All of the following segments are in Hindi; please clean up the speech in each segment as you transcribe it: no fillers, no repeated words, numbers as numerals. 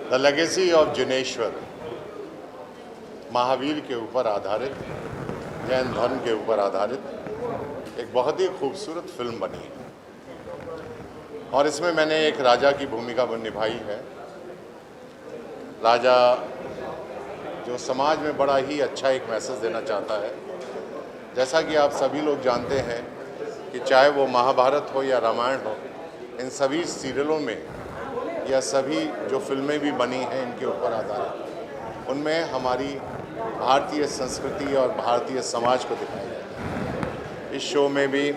The legacy of Jineshwar Mahavir के ऊपर आधारित, जैन धर्म के ऊपर आधारित एक बहुत ही खूबसूरत फिल्म बनी है और इसमें मैंने एक राजा की भूमिका निभाई है। राजा जो समाज में बड़ा ही अच्छा एक मैसेज देना चाहता है। जैसा कि आप सभी लोग जानते हैं कि चाहे वो महाभारत हो या रामायण हो, इन सभी सीरियलों में या सभी जो फिल्में भी बनी हैं इनके ऊपर आधारित, उनमें हमारी भारतीय संस्कृति और भारतीय समाज को दिखाया जाता है। इस शो में भी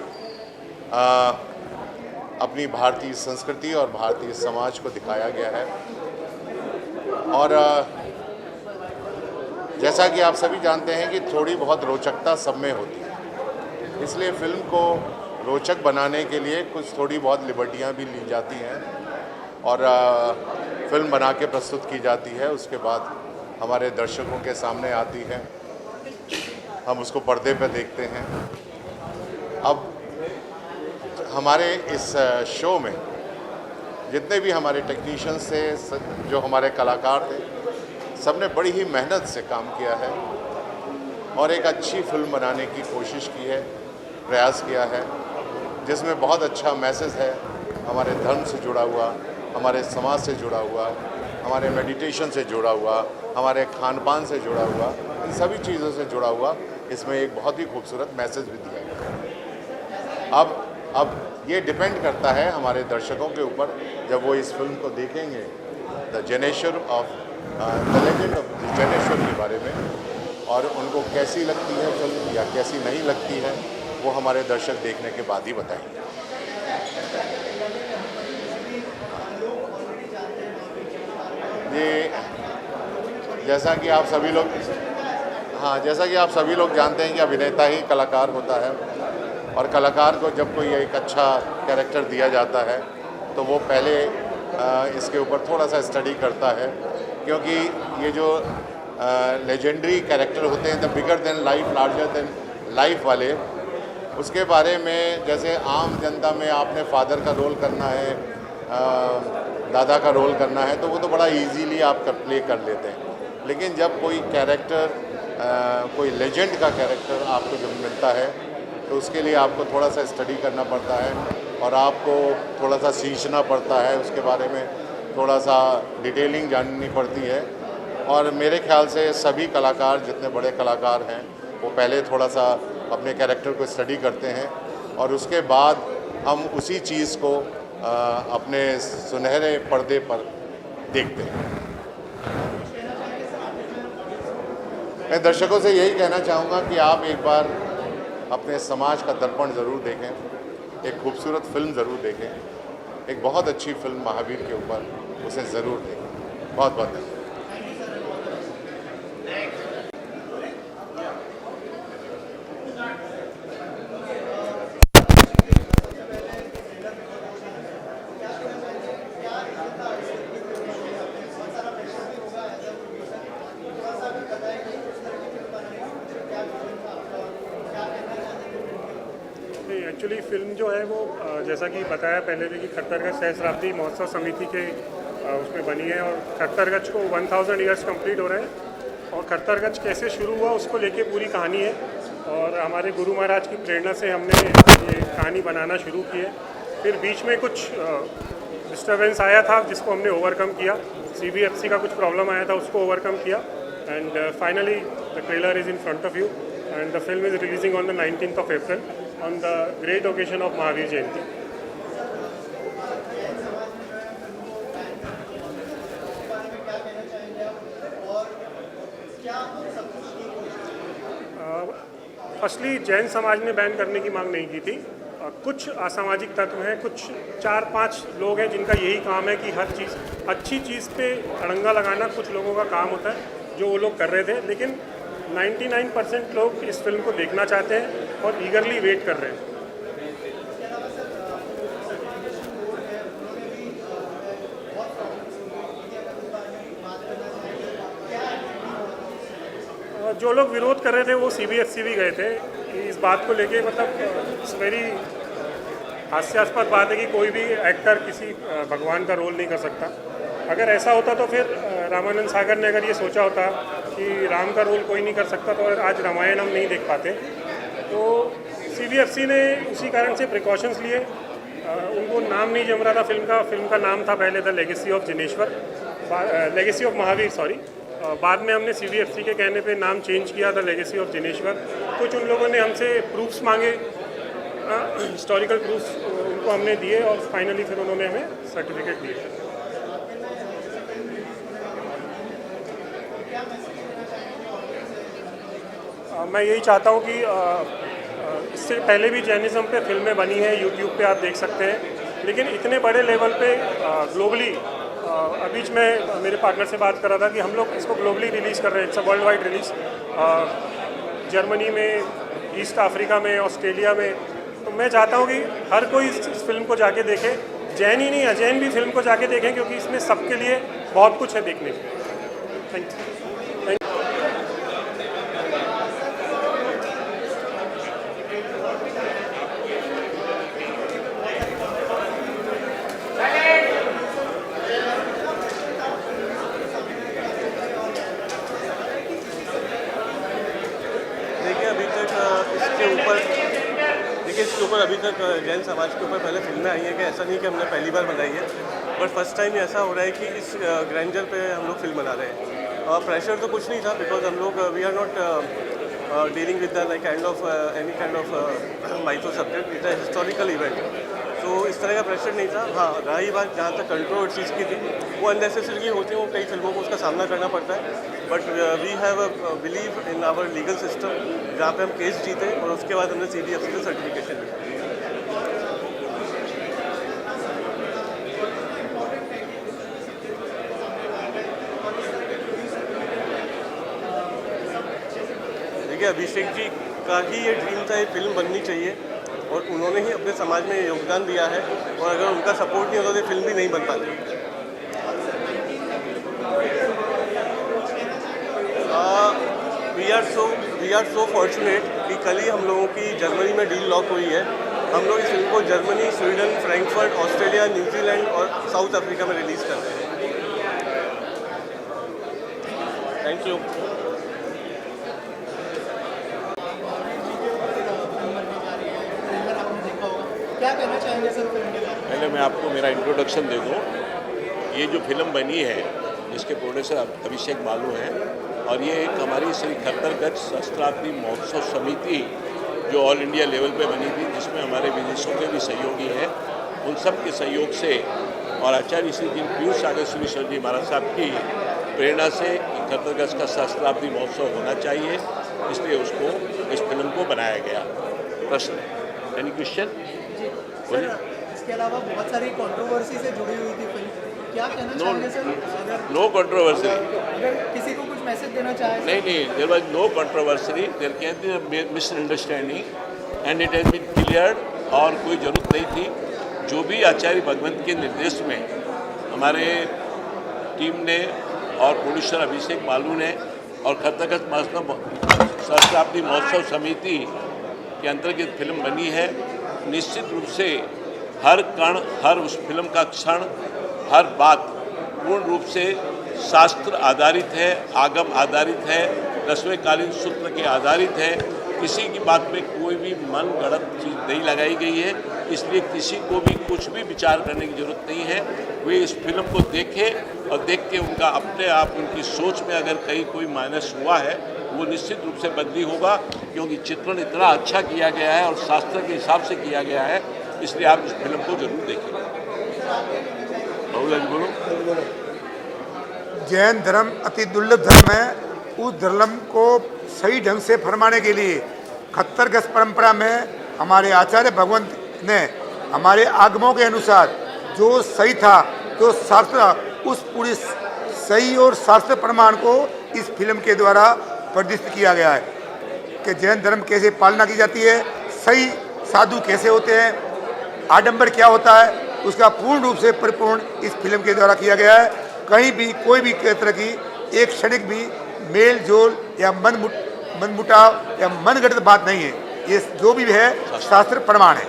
अपनी भारतीय संस्कृति और भारतीय समाज को दिखाया गया है और जैसा कि आप सभी जानते हैं कि थोड़ी बहुत रोचकता सब में होती है, इसलिए फिल्म को रोचक बनाने के लिए कुछ थोड़ी बहुत लिबर्टियाँ भी ली जाती हैं और फिल्म बना के प्रस्तुत की जाती है। उसके बाद हमारे दर्शकों के सामने आती है, हम उसको पर्दे पर देखते हैं। अब हमारे इस शो में जितने भी हमारे टेक्नीशियंस थे, जो हमारे कलाकार थे, सब ने बड़ी ही मेहनत से काम किया है और एक अच्छी फिल्म बनाने की कोशिश की है, प्रयास किया है, जिसमें बहुत अच्छा मैसेज है हमारे धर्म से जुड़ा हुआ, हमारे समाज से जुड़ा हुआ, हमारे मेडिटेशन से जुड़ा हुआ, हमारे खान पान से जुड़ा हुआ, इन सभी चीज़ों से जुड़ा हुआ इसमें एक बहुत ही खूबसूरत मैसेज भी दिया गया है। अब ये डिपेंड करता है हमारे दर्शकों के ऊपर, जब वो इस फिल्म को देखेंगे, द लेजेंड ऑफ जिनेश्वर के बारे में, और उनको कैसी लगती है फिल्म या कैसी नहीं लगती है, वो हमारे दर्शक देखने के बाद ही बताएंगे। ये जैसा कि आप सभी लोग जानते हैं कि अभिनेता ही कलाकार होता है और कलाकार को जब कोई एक अच्छा कैरेक्टर दिया जाता है तो वो पहले इसके ऊपर थोड़ा सा स्टडी करता है, क्योंकि ये जो लेजेंडरी कैरेक्टर होते हैं, the bigger than life larger than life वाले, उसके बारे में जैसे आम जनता में आपने फादर का रोल करना है, दादा का रोल करना है, तो वो तो बड़ा इजीली आप प्ले कर लेते हैं। लेकिन जब कोई कैरेक्टर, कोई लेजेंड का कैरेक्टर आपको जब मिलता है तो उसके लिए आपको थोड़ा सा स्टडी करना पड़ता है और आपको थोड़ा सा सींचना पड़ता है, उसके बारे में थोड़ा सा डिटेलिंग जाननी पड़ती है। और मेरे ख्याल से सभी कलाकार, जितने बड़े कलाकार हैं, वो पहले थोड़ा सा अपने कैरेक्टर को स्टडी करते हैं और उसके बाद हम उसी चीज़ को अपने सुनहरे पर्दे पर देखते हैं। मैं दर्शकों से यही कहना चाहूँगा कि आप एक बार अपने समाज का दर्पण ज़रूर देखें, एक खूबसूरत फिल्म ज़रूर देखें, एक बहुत अच्छी फिल्म महावीर के ऊपर, उसे ज़रूर देखें। बहुत बहुत धन्यवाद। एक्चुअली फ़िल्म जो है वो जैसा कि बताया पहले भी कि खट्टरगज सहस्राब्दी महोत्सव समिति के उसमें बनी है और खट्टरगज को 1000 ईयर्स कंप्लीट हो रहे हैं और खट्टरगज कैसे शुरू हुआ उसको लेके पूरी कहानी है और हमारे गुरु महाराज की प्रेरणा से हमने ये कहानी बनाना शुरू की है। फिर बीच में कुछ डिस्टर्बेंस आया था जिसको हमने ओवरकम किया, CBFC का कुछ प्रॉब्लम आया था, उसको ओवरकम किया and finally the trailer is in front of you and the film is releasing on the 19th of April on the great occasion of Mahavir Jayanti. Firstly Jain समाज ने बैन करने की मांग नहीं की थी। कुछ असामाजिक तत्व हैं, कुछ 4-5 लोग हैं जिनका यही काम है कि हर चीज़, अच्छी चीज़ पे अड़ंगा लगाना कुछ लोगों का काम होता है, जो वो लोग कर रहे थे। लेकिन 99% लोग इस फिल्म को देखना चाहते हैं और ईगरली वेट कर रहे हैं। जो लोग विरोध कर रहे थे वो CBFC भी गए थे कि इस बात को लेके, मतलब इट्स वेरी हास्यास्पद बात है कि कोई भी एक्टर किसी भगवान का रोल नहीं कर सकता। अगर ऐसा होता तो फिर रामानंद सागर ने अगर ये सोचा होता कि राम का रोल कोई नहीं कर सकता तो आज रामायण हम नहीं देख पाते। तो CBFC ने उसी कारण से प्रिकॉशंस लिए। उनको नाम नहीं जम रहा था फिल्म का नाम था पहले the legacy of Jineshwar, legacy of Mahavir sorry. बाद में हमने CBFC के कहने पे नाम चेंज किया द लेगेसी ऑफ जिनेश्वर। कुछ उन लोगों ने हमसे प्रूफ्स मांगे, हिस्टोरिकल प्रूफ्स उनको हमने दिए और फाइनली फिर उन्होंने हमें सर्टिफिकेट दिए। मैं यही चाहता हूँ कि इससे पहले भी जैनिज़्म पे फिल्में बनी हैं, यूट्यूब पे आप देख सकते हैं, लेकिन इतने बड़े लेवल पे ग्लोबली अभी मैं मेरे पार्टनर से बात कर रहा था कि हम लोग इसको ग्लोबली रिलीज़ कर रहे हैं। It's a world wide release, Germany में, ईस्ट अफ्रीका में, ऑस्ट्रेलिया में। तो मैं चाहता हूँ कि हर कोई इस फिल्म को जाके देखे, जैन ही नहीं अजैन भी फिल्म को जाके देखें, क्योंकि इसमें सबके लिए बहुत कुछ है देखने के लिए। Thank you. इसके ऊपर अभी तक जैन समाज के ऊपर पहले फिल्में आई हैं कि ऐसा नहीं कि हमने पहली बार बनाई है, बट फर्स्ट टाइम ऐसा हो रहा है कि इस ग्रैंडर पे हम लोग फिल्म बना रहे हैं। प्रेशर तो कुछ नहीं था, बिकॉज हम लोग we are not dealing with the like kind of any kind of mytho subject, it a historical event. तो इस तरह का प्रेशर नहीं था। हाँ, रही बात जहाँ तक कंट्रोवर्सीज़ की थी, वो अननेसेसरी होती हैं, वो कई फिल्मों को उसका सामना करना पड़ता है, but we have a believe in our legal system, जहाँ पे हम केस जीते और उसके बाद हमने CBFC से सर्टिफिकेशन लिया। देखिए, अभिषेक जी का ही ये ड्रीम था, ये फिल्म बननी चाहिए, और उन्होंने ही अपने समाज में योगदान दिया है, और अगर उनका सपोर्ट नहीं होता तो फिल्म भी नहीं बन पाती। वी आर सो फॉर्चुनेट कि कल ही हम लोगों की जर्मनी में डील लॉक हुई है। हम लोग इस फिल्म को Germany, Sweden, Frankfurt, Australia, New Zealand और साउथ अफ्रीका में रिलीज़ कर रहे हैं। Thank you. क्या कहना चाहेंगे सर फिल्म के बारे में? पहले मैं आपको मेरा इंट्रोडक्शन दे दूँ। ये जो फिल्म बनी है, इसके प्रोड्यूसर अभिषेक बालू हैं, और ये एक हमारी श्री खट्टरगढ़ सहस्त्राब्दी महोत्सव समिति जो ऑल इंडिया लेवल पे बनी थी, जिसमें हमारे विदेशों के भी सहयोगी हैं, उन सब के सहयोग से और आचार्य श्री जी पीयूष सागर श्री जी महाराज साहब की प्रेरणा से खट्टरगढ़ का सहस्त्राब्दी महोत्सव होना चाहिए, इसलिए उसको इस फिल्म को बनाया गया। प्रश्न, एनी क्वेश्चन? सर, इसके अलावा बहुत सारी कंट्रोवर्सी से जुड़ी हुई थी फिल्म, क्या कहना चाहेंगे सर? अगर नो कंट्रोवर्सी। अगर किसी को कुछ मैसेज देना चाहे? नहीं, there was no controversy, there can be misunderstanding and it has been cleared, और कोई ज़रूरत नहीं थी। जो भी आचार्य भगवंत के निर्देश में हमारे टीम ने और प्रोड्यूसर अभिषेक बालू ने और खट्टरगढ़ सहस्त्राब्दी महोत्सव समिति के अंतर्गत फिल्म बनी है, निश्चित रूप से हर कण, हर उस फिल्म का क्षण, हर बात पूर्ण रूप से शास्त्र आधारित है, आगम आधारित है, दसवें सूत्र के आधारित है। किसी की बात में कोई भी मन गढ़ंत चीज़ नहीं लगाई गई है, इसलिए किसी को भी कुछ भी विचार करने की ज़रूरत नहीं है। वे इस फिल्म को देखें और देख के उनका अपने आप उनकी सोच में अगर कहीं कोई माइनस हुआ है, वो निश्चित रूप से बदली होगा, क्योंकि चित्रण इतना अच्छा किया गया है और शास्त्र के हिसाब से किया गया है, इसलिए आप इस फिल्म को जरूर देखें। बोलो। जैन धर्म अति दुर्लभ धर्म है। उस धर्म को सही ढंग से फरमाने के लिए खट्टरगढ़ परंपरा में हमारे आचार्य भगवंत ने हमारे आगमों के अनुसार जो सही था, तो शास्त्र उस पूरी सही और शास्त्र प्रमाण को इस फिल्म के द्वारा प्रदर्शित किया गया है कि जैन धर्म कैसे पालना की जाती है, सही साधु कैसे होते हैं, आडंबर क्या होता है, उसका पूर्ण रूप से परिपूर्ण इस फिल्म के द्वारा किया गया है। कहीं भी कोई भी तरह की एक क्षणिक भी मेल जोल या मनमुटाव या मनगढ़ंत बात नहीं है। ये जो भी है शास्त्र प्रमाण है।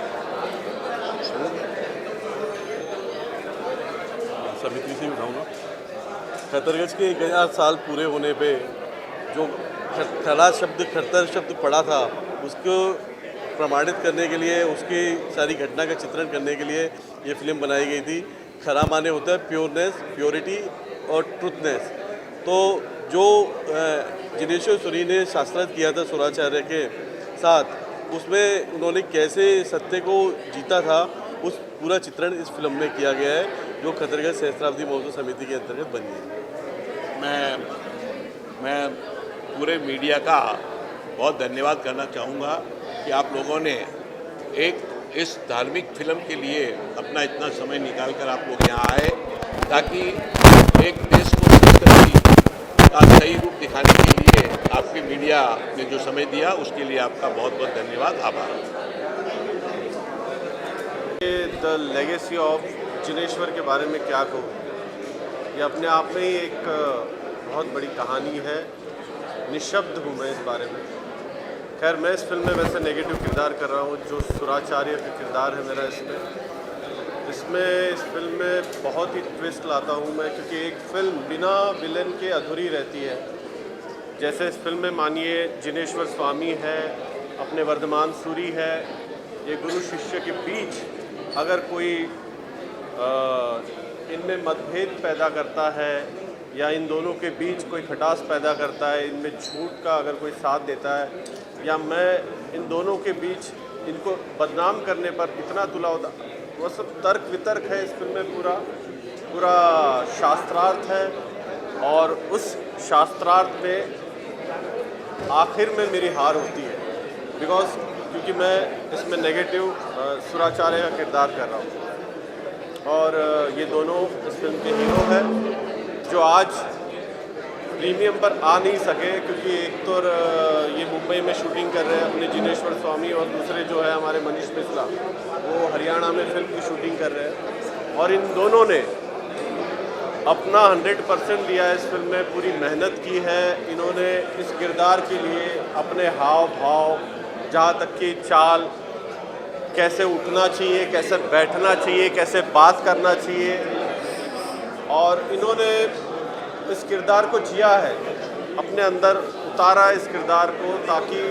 समिति से उठाऊंगा। खतरगंज के 1000 साल पूरे होने पे जो खट्टर शब्द पड़ा था उसको प्रमाणित करने के लिए, उसकी सारी घटना का चित्रण करने के लिए ये फिल्म बनाई गई थी। खरा माने होता है प्योरनेस, प्योरिटी और ट्रुथनेस। तो जो जिनेश्वर सूरी ने शास्त्रार्थ किया था सुराचार्य के साथ, उसमें उन्होंने कैसे सत्य को जीता था उस पूरा चित्रण इस फिल्म में किया गया है, जो खतरगंज सहस्त्राब्दी महोत्सव समिति के अंतर्गत बनी है। मैं पूरे मीडिया का बहुत धन्यवाद करना चाहूँगा कि आप लोगों ने एक इस धार्मिक फिल्म के लिए अपना इतना समय निकाल कर आप लोग यहाँ आए, ताकि एक देश को संस्कृति का सही रूप दिखाने के लिए आपके मीडिया ने जो समय दिया उसके लिए आपका बहुत बहुत धन्यवाद, आभार। द लेगेसी ऑफ जिनेश्वर के बारे में क्या कहूँ, ये अपने आप में ही एक बहुत बड़ी कहानी है। निशब्द हूँ मैं इस बारे में। खैर, मैं इस फिल्म में वैसे नेगेटिव किरदार कर रहा हूँ, जो सुराचार्य का किरदार है मेरा इस फिल्म में बहुत ही ट्विस्ट लाता हूँ मैं, क्योंकि एक फिल्म बिना विलन के अधूरी रहती है। जैसे इस फिल्म में मानिए जिनेश्वर स्वामी है, अपने वर्धमान सूरी है, ये गुरु शिष्य के बीच अगर कोई इनमें मतभेद पैदा करता है या इन दोनों के बीच कोई खटास पैदा करता है, इनमें झूठ का अगर कोई साथ देता है, या मैं इन दोनों के बीच इनको बदनाम करने पर कितना तुला होता, वो सब तर्क वितर्क है इस फिल्म में। पूरा शास्त्रार्थ है, और उस शास्त्रार्थ में आखिर में मेरी हार होती है, क्योंकि मैं इसमें नेगेटिव सुराचार्य का किरदार कर रहा हूँ, और ये दोनों इस फिल्म के हीरो हैं जो आज प्रीमियम पर आ नहीं सके, क्योंकि एक तो ये मुंबई में शूटिंग कर रहे हैं अपने जिनेश्वर स्वामी, और दूसरे जो है हमारे मनीष मिश्रा, वो हरियाणा में फिल्म की शूटिंग कर रहे हैं। और इन दोनों ने अपना 100% दिया है इस फिल्म में, पूरी मेहनत की है इन्होंने इस किरदार के लिए। अपने हाव भाव, जहाँ तक कि चाल, कैसे उठना चाहिए, कैसे बैठना चाहिए, कैसे बात करना चाहिए, और इन्होंने इस किरदार को जिया है, अपने अंदर उतारा इस किरदार को, ताकि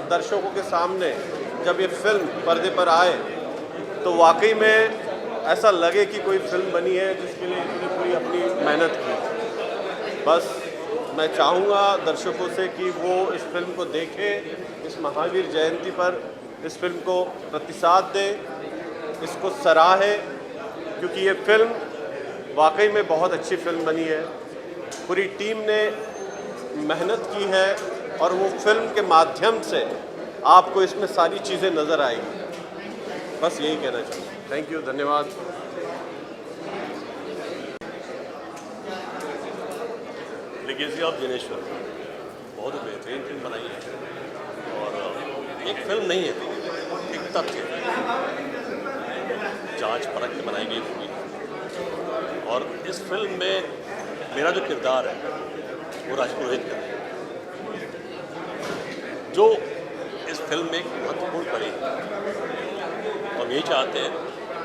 दर्शकों के सामने जब ये फिल्म पर्दे पर आए तो वाकई में ऐसा लगे कि कोई फिल्म बनी है जिसके लिए इन्होंने पूरी अपनी मेहनत की। बस मैं चाहूँगा दर्शकों से कि वो इस फिल्म को देखें, इस महावीर जयंती पर इस फिल्म को प्रतिसाद दें, इसको सराहें, क्योंकि ये फिल्म वाकई में बहुत अच्छी फिल्म बनी है। पूरी टीम ने मेहनत की है, और वो फिल्म के माध्यम से आपको इसमें सारी चीज़ें नज़र आएंगी। बस यही कहना चाहूँगा। थैंक यू, धन्यवाद। लेगेसी ऑफ जिनेश्वर बहुत बेहतरीन फिल्म बनाई है, और एक फिल्म नहीं है, एक तथ्य जांच परख के बनाई गई मूवी। और इस फिल्म में मेरा जो किरदार है वो राजपुरोहित का है, जो इस फिल्म में एक महत्वपूर्ण कड़ी है। हम यही चाहते हैं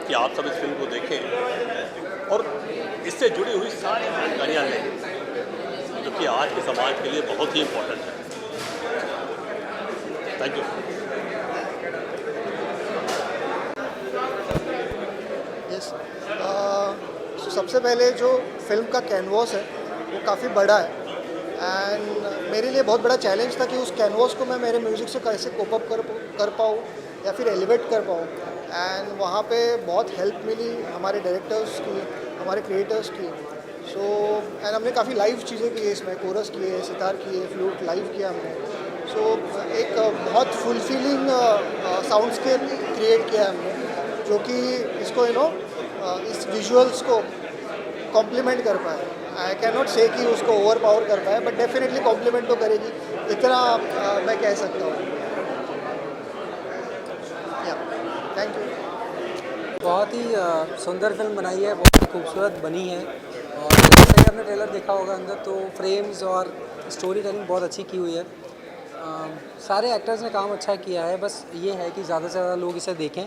कि आप सब इस फिल्म को देखें और इससे जुड़ी हुई सारी जानकारियाँ लें, जो कि आज के समाज के लिए बहुत ही इम्पोर्टेंट है। Thank you. यस, सबसे पहले जो फिल्म का कैनवास है वो काफ़ी बड़ा है, एंड मेरे लिए बहुत बड़ा चैलेंज था कि उस कैनवास को मैं मेरे म्यूज़िक से कैसे कोप अप कर पाऊँ या फिर एलिवेट कर पाऊँ। एंड वहाँ पे बहुत हेल्प मिली हमारे डायरेक्टर्स की, हमारे क्रिएटर्स की। एंड हमने काफ़ी लाइव चीज़ें की है इसमें, कोरस किए, सितार किए, फ्लूट लाइव किया हमने। एक बहुत फुलफिलिंग साउंडस्केप क्रिएट किया हमने, जो कि इसको इस विजुअल्स को कॉम्प्लीमेंट कर पाए। आई कैन नॉट से कि उसको ओवर पावर कर पाए, बट डेफिनेटली कॉम्प्लीमेंट तो करेगी, इतना मैं कह सकता हूँ। Thank you. बहुत ही सुंदर फिल्म बनाई है, बहुत ही खूबसूरत बनी है, और जैसे कि आपने ट्रेलर देखा होगा अंदर, तो फ्रेम्स और स्टोरी टेलिंग बहुत अच्छी की हुई है। सारे एक्टर्स ने काम अच्छा किया है, बस ये है कि ज़्यादा से ज़्यादा लोग इसे देखें,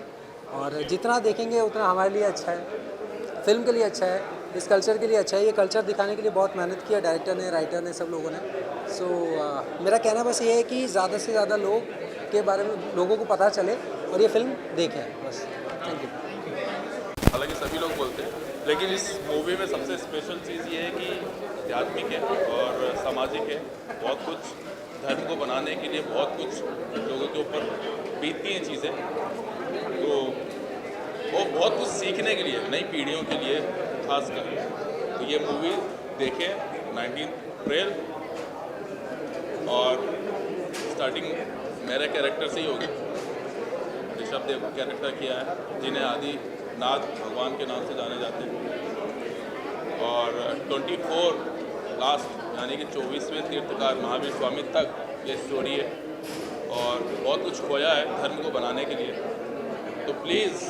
और जितना देखेंगे उतना हमारे लिए अच्छा है, फिल्म के लिए अच्छा है, इस कल्चर के लिए अच्छा है। ये कल्चर दिखाने के लिए बहुत मेहनत किया डायरेक्टर ने, राइटर ने, सब लोगों ने। सो मेरा कहना बस ये है कि ज़्यादा से ज़्यादा लोग के बारे में लोगों को पता चले और ये फिल्म देखें बस। Thank you. हालांकि सभी लोग बोलते हैं, लेकिन इस मूवी में सबसे स्पेशल चीज़ ये है कि आध्यात्मिक है और सामाजिक है। बहुत कुछ धर्म को बनाने के लिए बहुत कुछ लोगों के ऊपर बीतती हैं चीज़ें, तो वो बहुत कुछ सीखने के लिए, नई पीढ़ियों के लिए खासकर। तो ये मूवी देखें 19 अप्रैल, और स्टार्टिंग मेरे कैरेक्टर से ही होगी। ऋषभ देव का कैरेक्टर किया है, जिन्हें आदिनाथ भगवान के नाम से जाने जाते हैं। और 24 लास्ट यानी कि 24वें तीर्थकार महावीर स्वामी तक ये स्टोरी है, और बहुत कुछ खोया है धर्म को बनाने के लिए। तो प्लीज़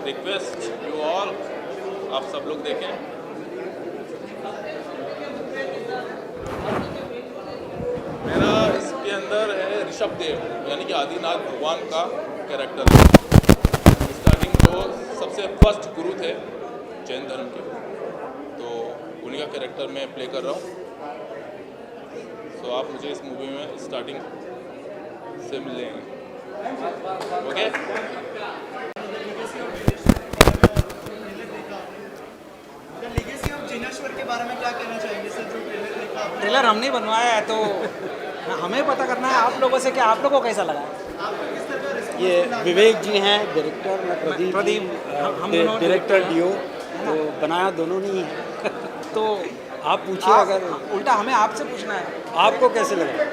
रिक्वेस्ट यू ऑल, आप सब लोग देखें। मेरा इसके अंदर है ऋषभ देव, यानी कि आदिनाथ भगवान का कैरेक्टर है। स्टार्टिंग तो सबसे फर्स्ट गुरु थे जैन धर्म के, तो उन्हीं का कैरेक्टर मैं प्ले कर रहा हूँ। सो आप मुझे इस मूवी में स्टार्टिंग से मिलेंगे। ओके? लेगेसी ऑफ जिनेश्वर के बारे में क्या कहना चाहेंगे सर, जो ट्रेलर देखा आपने? ट्रेलर हमने बनवाया है, तो हमें पता करना है आप लोगों से कि आप लोगों को कैसा लगा। आपको किस तरह का रिस्पॉन्स ये मिला? विवेक जी हैं डायरेक्टर, मैं प्रदीप हम दोनों डायरेक्टर डीओ, तो बनाया दोनों ने ही है। तो आप पूछिए, अगर उल्टा हमें आपसे पूछना है आपको कैसे लगा।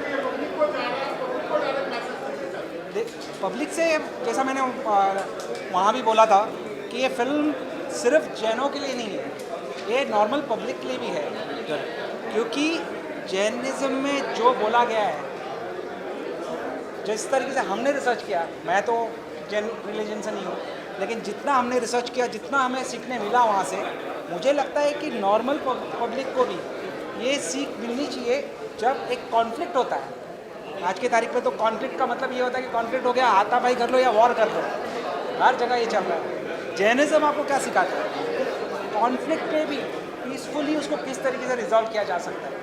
पब्लिक से, जैसा मैंने वहाँ भी बोला था कि ये फिल्म सिर्फ जैनों के लिए नहीं है, ये नॉर्मल पब्लिक के लिए भी है। क्योंकि जैनिज़्म में जो बोला गया है, जिस तरीके से हमने रिसर्च किया, मैं तो जैन रिलीजन से नहीं हूँ, लेकिन जितना हमने रिसर्च किया, जितना हमें सीखने मिला वहाँ से, मुझे लगता है कि नॉर्मल पब्लिक को भी ये सीख मिलनी चाहिए। जब एक कॉन्फ्लिक्ट होता है, आज की तारीख में तो कॉन्फ्लिक्ट का मतलब ये होता है कि कॉन्फ्लिक्ट हो गया, हाथापाई कर लो या वॉर कर लो, हर जगह ये चल रहा है। जैनिज़्म आपको क्या सिखाता है? कॉन्फ्लिक्ट में भी पीसफुली उसको किस तरीके से रिजॉल्व किया जा सकता है।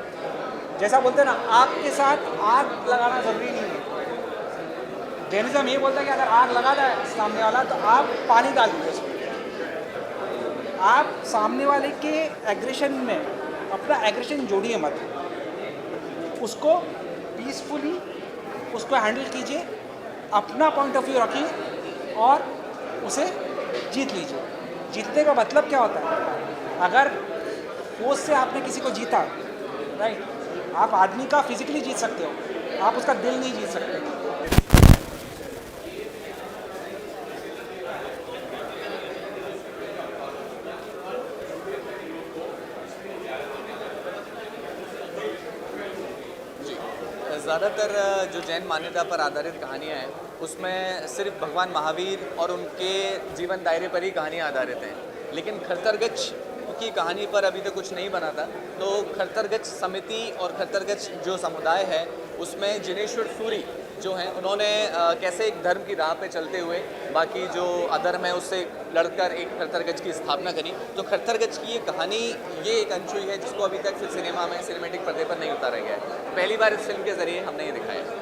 जैसा बोलते हैं ना, आग के साथ आग लगाना ज़रूरी नहीं है। जैनिज़्म ये बोलता है कि अगर आग लगा है सामने वाला, तो आप पानी डाल दीजिए उसमें। आप सामने वाले के एग्रेशन में अपना एग्रेशन जोड़िए मत, उसको पीसफुली उसको हैंडल कीजिए, अपना पॉइंट ऑफ व्यू रखिए और उसे जीत लीजिए। जीतने का मतलब क्या होता है? अगर फोर्स से आपने किसी को जीता, राइट, आप आदमी का फिजिकली जीत सकते हो, आप उसका दिल नहीं जीत सकते। ज़्यादातर जो जैन मान्यता पर आधारित कहानियाँ हैं, उसमें सिर्फ भगवान महावीर और उनके जीवन दायरे पर ही कहानियाँ आधारित हैं। लेकिन खरतरगच की कहानी पर अभी तक कुछ नहीं बना था। तो खरतरगच समिति और खरतरगच जो समुदाय है, उसमें जिनेश्वर सूरी जो हैं, उन्होंने कैसे एक धर्म की राह पे चलते हुए बाकी जो अधर्म है उससे लड़कर एक खरतरगच की स्थापना करी। तो खरतरगच की ये कहानी, ये एक अनछुई है जिसको अभी तक फिर सिनेमा में सिनेमेटिक पर्दे पर नहीं उतारा गया है। पहली बार इस फिल्म के ज़रिए हमने ये दिखाया।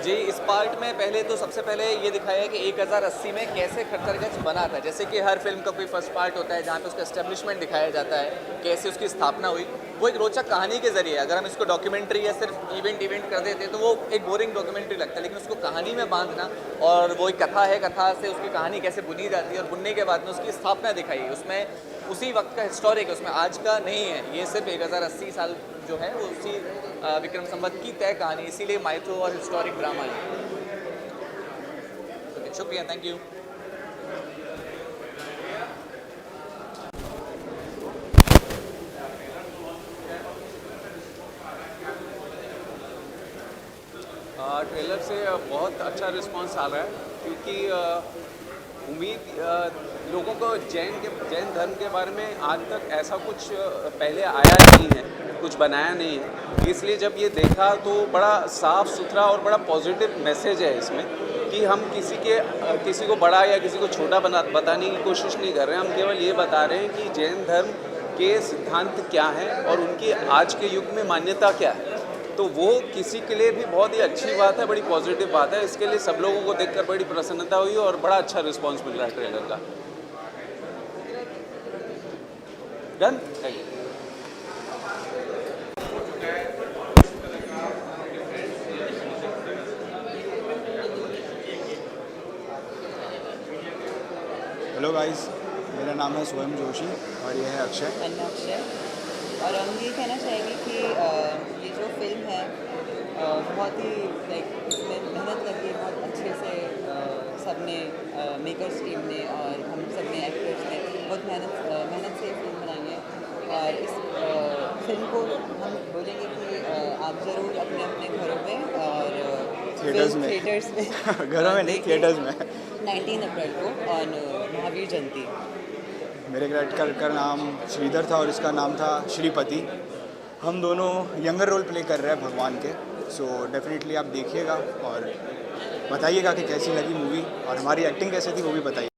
जी, इस पार्ट में पहले तो सबसे पहले ये दिखाया है कि 1080 में कैसे खरतरगच बना था। जैसे कि हर फिल्म का कोई फर्स्ट पार्ट होता है जहाँ पे उसका एस्टेब्लिशमेंट दिखाया जाता है, कैसे उसकी स्थापना हुई। वो एक रोचक कहानी के जरिए, अगर हम इसको डॉक्यूमेंट्री या सिर्फ इवेंट कर देते तो वो एक बोरिंग डॉक्यूमेंट्री लगता है, लेकिन उसको कहानी में बांधना, और वो एक कथा है, कथा से उसकी कहानी कैसे बुनी जाती है और बुनने के बाद में उसकी स्थापना दिखाई। उसमें उसी वक्त का हिस्टोरिक है, उसमें आज का नहीं है। ये सिर्फ 1080 साल जो है वो उसी विक्रम संवत की तय कहानी, इसीलिए माइथो और हिस्टोरिक ड्रामा है। शुक्रिया, थैंक यू। ट्रेलर से बहुत अच्छा रिस्पांस आ रहा है, क्योंकि उम्मीद लोगों को जैन धर्म के बारे में आज तक ऐसा कुछ पहले आया नहीं है, कुछ बनाया नहीं है। इसलिए जब ये देखा तो बड़ा साफ़ सुथरा और बड़ा पॉजिटिव मैसेज है इसमें। कि हम किसी को बड़ा या किसी को छोटा बताने की कोशिश नहीं कर रहे हैं। हम केवल ये बता रहे हैं कि जैन धर्म के सिद्धांत क्या हैं और उनकी आज के युग में मान्यता क्या है। तो वो किसी के लिए भी बहुत ही अच्छी बात है, बड़ी पॉजिटिव बात है। इसके लिए सब लोगों को देखकर बड़ी प्रसन्नता हुई और बड़ा अच्छा रिस्पॉन्स मिल रहा है ट्रेलर का। डन। हेलो गाइस, मेरा नाम है स्वयं जोशी और ये है अक्षय। और हम ये कहना चाहेंगे कि ये जो फिल्म है बहुत ही लाइक इसमें मेहनत लगी है बहुत अच्छे से सब ने, मेकर्स टीम ने और हम सब ने, एक्टर्स ने बहुत मेहनत से फिल्म बनाई है। और इस फिल्म को हम बोलेंगे कि आप ज़रूर अपने अपने घरों में और थिएटर्स में घरों में नहीं, थिएटर्स में 19 अप्रैल को और महावीर जयंती। मेरे कैरेक्टर का नाम श्रीधर था और इसका नाम था श्रीपति। हम दोनों यंगर रोल प्ले कर रहे हैं भगवान के। सो डेफिनेटली आप देखिएगा और बताइएगा कि कैसी लगी मूवी और हमारी एक्टिंग कैसी थी वो भी बताइए।